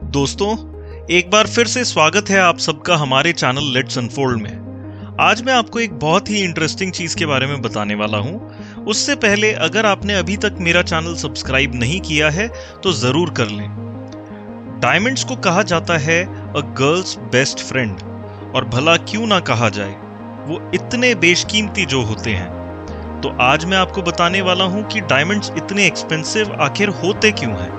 दोस्तों, एक बार फिर से स्वागत है आप सबका हमारे चैनल लेट्स अनफोल्ड में। आज मैं आपको एक बहुत ही इंटरेस्टिंग चीज के बारे में बताने वाला हूं। उससे पहले अगर आपने अभी तक मेरा चैनल सब्सक्राइब नहीं किया है तो जरूर कर लें। डायमंड्स को कहा जाता है अ गर्ल्स बेस्ट फ्रेंड, और भला क्यों ना कहा जाए, वो इतने बेशकीमती जो होते हैं। तो आज मैं आपको बताने वाला हूं कि डायमंड्स इतने एक्सपेंसिव आखिर होते क्यों हैं।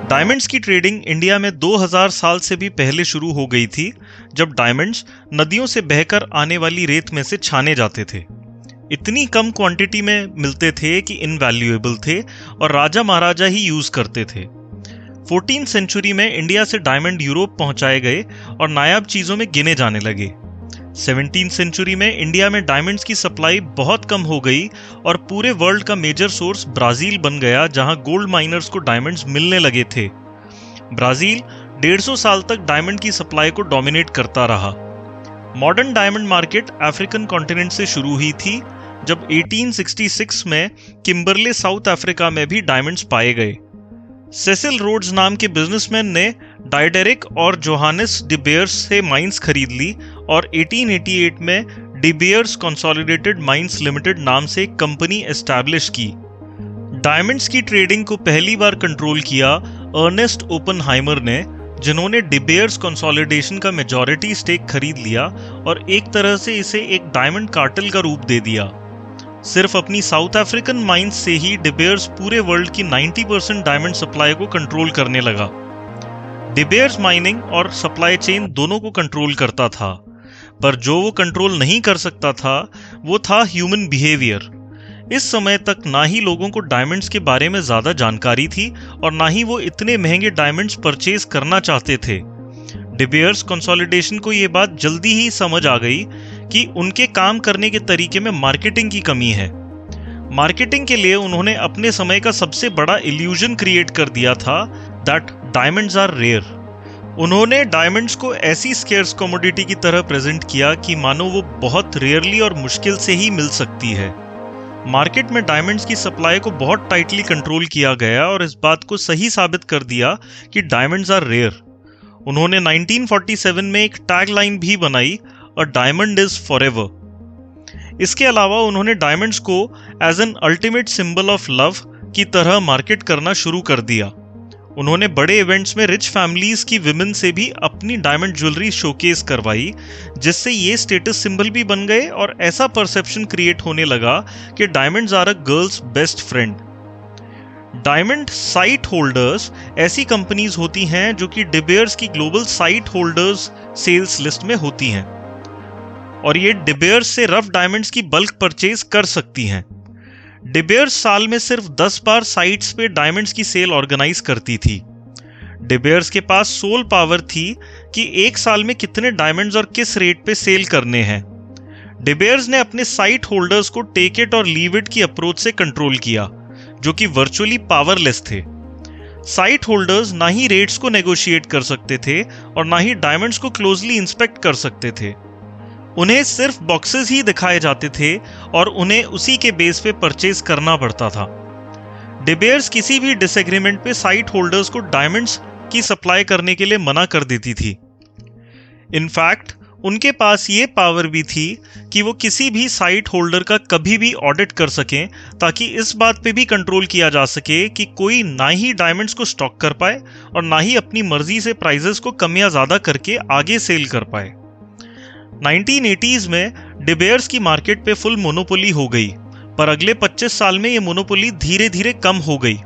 डायमंड्स की ट्रेडिंग इंडिया में 2000 साल से भी पहले शुरू हो गई थी, जब डायमंड्स नदियों से बहकर आने वाली रेत में से छाने जाते थे। इतनी कम क्वांटिटी में मिलते थे कि इनवैल्यूएबल थे और राजा महाराजा ही यूज करते थे। 14th सेंचुरी में इंडिया से डायमंड यूरोप पहुंचाए गए और नायाब चीजों में गिने जाने लगे। 17th सेंचुरी में इंडिया में डायमंड्स की सप्लाई बहुत कम हो गई और पूरे वर्ल्ड का मेजर सोर्स ब्राजील बन गया, जहां गोल्ड माइनर्स को डायमंड्स मिलने लगे थे। ब्राजील 150 साल तक डायमंड की सप्लाई को डोमिनेट करता रहा। Modern diamond market African continent से शुरू हुई थी, जब 1866 में किम्बरले साउथ अफ्रीका में भी डायमंड्स पाए गए। सेसिल रोड्स नाम के बिजनेसमैन ने डायडेरिक और जोहानिस डी बेयर्स से माइंस खरीद ली और 1888 में De Beers consolidated mines limited नाम से एक कंपनी एस्टैब्लिश की। डायमंड्स की ट्रेडिंग को पहली बार कंट्रोल किया अर्नेस्ट ओपनहाइमर ने, जिन्होंने डी बेयर्स कंसोलिडेशन का मेजॉरिटी स्टेक खरीद लिया और एक तरह से इसे एक डायमंड कार्टेल का रूप दे दिया। सिर्फ अपनी साउथ अफ्रीकन माइंस से ही डी बेयर्स पूरे वर्ल्ड की 90% डायमंड सप्लाई को कंट्रोल करने लगा। डी बेयर्स माइनिंग और सप्लाई चेन दोनों को कंट्रोल करता था, पर जो वो कंट्रोल नहीं कर सकता था वो था ह्यूमन बिहेवियर। इस समय तक ना ही लोगों को डायमंड्स के बारे में ज्यादा जानकारी थी और ना ही वो इतने महंगे डायमंड्स परचेज करना चाहते थे। डी बेयर्स कंसोलिडेशन को ये बात जल्दी ही समझ आ गई कि उनके काम करने के तरीके में मार्केटिंग की कमी है। मार्केटिंग के लिए उन्होंने अपने समय का सबसे बड़ा इल्यूजन क्रिएट कर दिया था, दैट डायमंड्स आर रेयर। उन्होंने डायमंड्स को ऐसी स्केर्स कमोडिटी की तरह प्रेजेंट किया कि मानो वो बहुत रेयरली और मुश्किल से ही मिल सकती है। मार्केट में डायमंड्स की सप्लाई को बहुत टाइटली कंट्रोल किया गया और इस बात को सही साबित कर दिया कि डायमंड्स आर रेयर। उन्होंने 1947 में एक टैगलाइन भी बनाई, अ डायमंड इज फॉरएवर। इसके अलावा उन्होंने डायमंड्स को as an ultimate symbol of love की तरह मार्केट करना शुरू कर दिया। उन्होंने बड़े इवेंट्स में रिच फैमिलीज की विमेन से भी अपनी डायमंड ज्वेलरी शोकेस करवाई, जिससे ये स्टेटस सिंबल भी बन गए और ऐसा परसेप्शन क्रिएट होने लगा कि diamonds are a girls best friend. Diamond sight holders ऐसी कंपनीज होती हैं जो कि डी बेयर्स की global sight holders sales list में होती हैं, और ये डी बेयर्स से रफ डायमंड्स की बल्क परचेज कर सकती हैं। डी बेयर्स साल में सिर्फ 10 बार साइट्स पे डायमंड्स की सेल ऑर्गेनाइज करती थी। डी बेयर्स के पास सोल पावर थी कि एक साल में कितने डायमंड्स और किस रेट पे सेल करने हैं। डी बेयर्स ने अपने साइट होल्डर्स को टेक इट और लीव इट की अप्रोच से कंट्रोल किया, जो कि वर्चुअली पावरलेस थे। साइट होल्डर्स ना ही रेट्स को नेगोशिएट कर सकते थे और ना ही डायमंड्स को क्लोजली इंस्पेक्ट कर सकते थे। उन्हें सिर्फ बॉक्सेस ही दिखाए जाते थे और उन्हें उसी के बेस पे परचेज करना पड़ता था। डी बेयर्स किसी भी डिसएग्रीमेंट पे साइट होल्डर्स को डायमंड्स की सप्लाई करने के लिए मना कर देती थी। इनफैक्ट उनके पास ये पावर भी थी कि वो किसी भी साइट होल्डर का कभी भी ऑडिट कर सकें, ताकि इस बात पे भी कंट्रोल किया जा सके कि कोई ना ही डायमंड्स को स्टॉक कर पाए और ना ही अपनी मर्जी से प्राइसेस को कम या ज्यादा करके आगे सेल कर पाए। 1980s में डी बेयर्स की मार्केट पे फुल मोनोपोली हो गई, पर अगले 25 साल में ये मोनोपोली धीरे धीरे कम हो गई।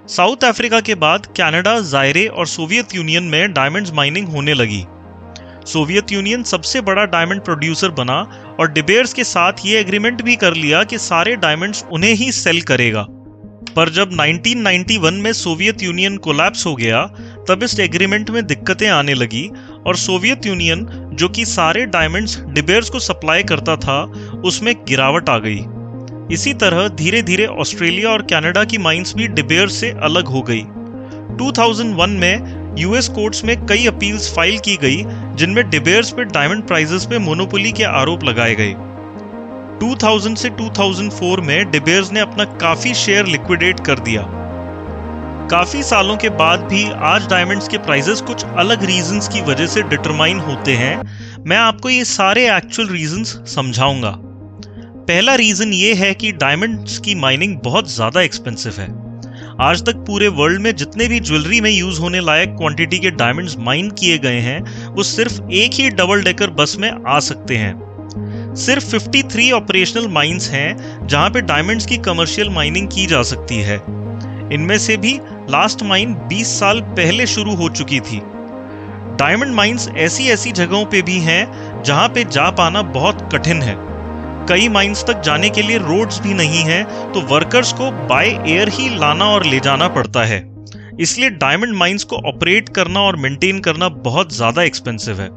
साउथ अफ्रीका के बाद कनाडा, जायरे और सोवियत यूनियन में डायमंड्स माइनिंग होने लगी। सोवियत यूनियन सबसे बड़ा डायमंड प्रोड्यूसर बना और डी बेयर्स के साथ ये एग्रीमेंट भी कर लिया कि सारे डायमंड्स उन्हें ही सेल करेगा। पर जब 1991 में सोवियत यूनियन कोलैप्स हो गया, तब इस एग्रीमेंट में दिक्कतें आने लगी और सोवियत यूनियन, जो कि सारे डायमंड्स डी बेयर्स को सप्लाई करता था, उसमें गिरावट आ गई। इसी तरह धीरे धीरे ऑस्ट्रेलिया और कनाडा की माइंस भी डी बेयर्स से अलग हो गई। 2001 में यूएस कोर्ट्स में कई अपील्स फाइल की गई, जिनमें डी बेयर्स पे डायमंड प्राइसेस पे मोनोपोली के आरोप लगाए गए। 2000 से 2004 में डी बेयर्स ने अपना काफी शेयर लिक्विडेट कर दिया। काफी सालों के बाद भी आज डायमंड्स के प्राइसेस कुछ अलग रीजंस की वजह से डिटरमाइन होते हैं। मैं आपको ये सारे एक्चुअल रीजंस समझाऊंगा। पहला रीजन ये है कि डायमंड्स की माइनिंग बहुत ज्यादा एक्सपेंसिव है। आज तक पूरे वर्ल्ड में जितने भी ज्वेलरी में यूज होने लायक क्वांटिटी के डायमंड्स माइन किए गए हैं, वो सिर्फ एक ही डबल डेकर बस में आ सकते हैं। सिर्फ 53 ऑपरेशनल माइंस हैं जहां पे डायमंड्स की कमर्शियल माइनिंग की जा सकती है। इनमें से भी लास्ट माइन 20 साल पहले शुरू हो चुकी थी। डायमंड माइंस ऐसी जगहों पे भी हैं जहां पे जा पाना बहुत कठिन है। कई माइंस तक जाने के लिए रोड्स भी नहीं हैं, तो वर्कर्स को बाय एयर ही लाना और ले जाना पड़ता है। इसलिए डायमंड माइंस को ऑपरेट करना और मेंटेन करना बहुत ज्यादा एक्सपेंसिव है।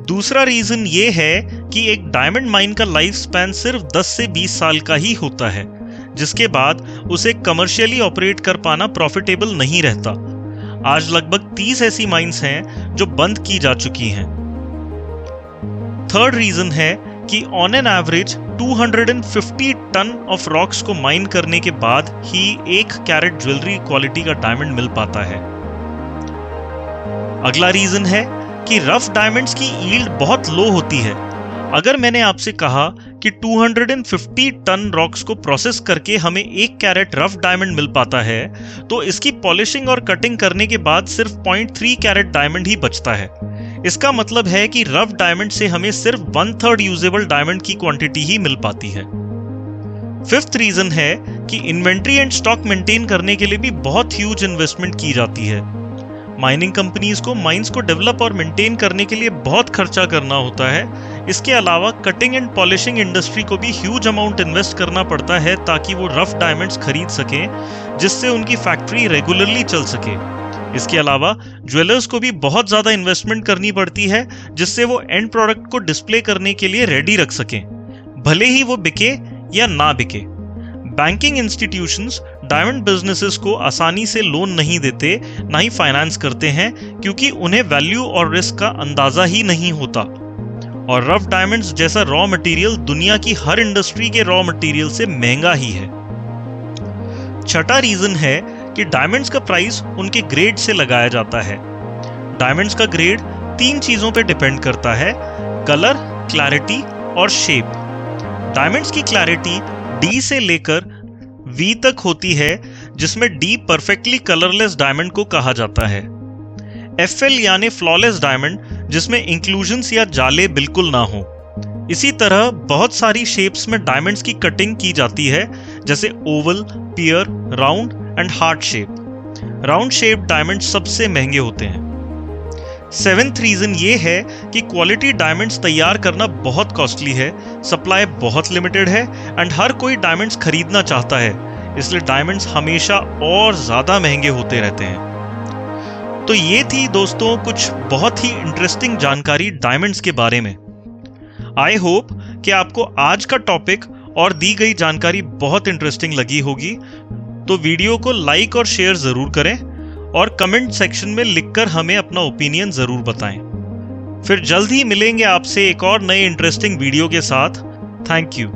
दूसरा रीजन ये है कि एक डायमंड माइन का लाइफ स्पैन सिर्फ 10 से 20 साल का ही होता है, जिसके बाद उसे कमर्शियली ऑपरेट कर पाना प्रॉफिटेबल नहीं रहता। आज लगभग 30 ऐसी माइंस हैं जो बंद की जा चुकी हैं। थर्ड रीजन है कि on an average 250 ton of rocks को माइन करने के बाद ही 1 कैरेट ज्वेलरी क्वालिटी का डायमंड मिल पाता है। अगला रीजन है कि रफ डायमंड्स की यील्ड बहुत लो होती है। अगर मैंने आपसे कहा कि 250 टन रॉक्स को प्रोसेस करके हमें 1 कैरेट रफ डायमंड मिल पाता है, तो इसकी पॉलिशिंग और कटिंग करने के बाद सिर्फ 0.3 कैरेट डायमंड ही बचता है। इसका मतलब है कि रफ डायमंड से हमें सिर्फ 1/3 यूजेबल डायमंड की क्वांटिटी ही मिल पाती है। फिफ्थ रीजन है कि इन्वेंट्री एंड स्टॉक मेंटेन करने के लिए भी बहुत ह्यूज इन्वेस्टमेंट की जाती है। माइनिंग कंपनीज को माइंस को डेवलप और मेंटेन करने के लिए बहुत खर्चा करना होता है। इसके अलावा कटिंग एंड पॉलिशिंग इंडस्ट्री को भी ह्यूज अमाउंट इन्वेस्ट करना पड़ता है ताकि वो रफ डायमंड्स खरीद सकें, जिससे उनकी फैक्ट्री रेगुलरली चल सके। इसके अलावा ज्वेलर्स को भी बहुत ज्यादा इन्वेस्टमेंट करनी पड़ती है, जिससे वो एंड प्रोडक्ट को डिस्प्ले करने के लिए रेडी रख सकें, भले ही वो बिके या ना बिके। बैंकिंग इंस्टीट्यूशंस डायमंड बिजनेसेस को आसानी से लोन नहीं देते, ना ही फाइनेंस करते हैं, क्योंकि उन्हें वैल्यू और रिस्क का अंदाजा ही नहीं होता। और रफ डायमंड्स जैसा रॉ मटेरियल दुनिया की हर इंडस्ट्री के रॉ मटेरियल से महंगा ही है। छठा रीजन है कि डायमंड्स का प्राइस उनके ग्रेड से लगाया जाता है। डायमंड्स का ग्रेड 3 चीजों पे डिपेंड करता है: कलर, क्लैरिटी और शेप। डायमंड्स की क्लैरिटी D से लेकर V तक होती है, जिसमें D परफेक्टली कलरलेस डायमंड को कहा जाता है। FL यानी फ्लॉलेस डायमंड, जिसमें इंक्लूजन्स या जाले बिल्कुल ना हो। इसी तरह बहुत सारी शेप्स में डायमंड्स की कटिंग की जाती है, जैसे oval, pear, round and heart shape. Round shape diamond सबसे महंगे होते हैं। 7th रीजन ये है कि क्वालिटी डायमंड्स तैयार करना बहुत कॉस्टली है, सप्लाई बहुत लिमिटेड है एंड हर कोई डायमंड्स खरीदना चाहता है, इसलिए डायमंड्स हमेशा और ज्यादा महंगे होते रहते हैं। तो ये थी दोस्तों कुछ बहुत ही इंटरेस्टिंग जानकारी डायमंड्स के बारे में। आई होप कि आपको आज का टॉपिक और दी गई जानकारी बहुत इंटरेस्टिंग लगी होगी। तो वीडियो को लाइक और शेयर जरूर करें और कमेंट सेक्शन में लिखकर हमें अपना ओपिनियन जरूर बताएं। फिर जल्द ही मिलेंगे आपसे एक और नए इंटरेस्टिंग वीडियो के साथ। Thank you.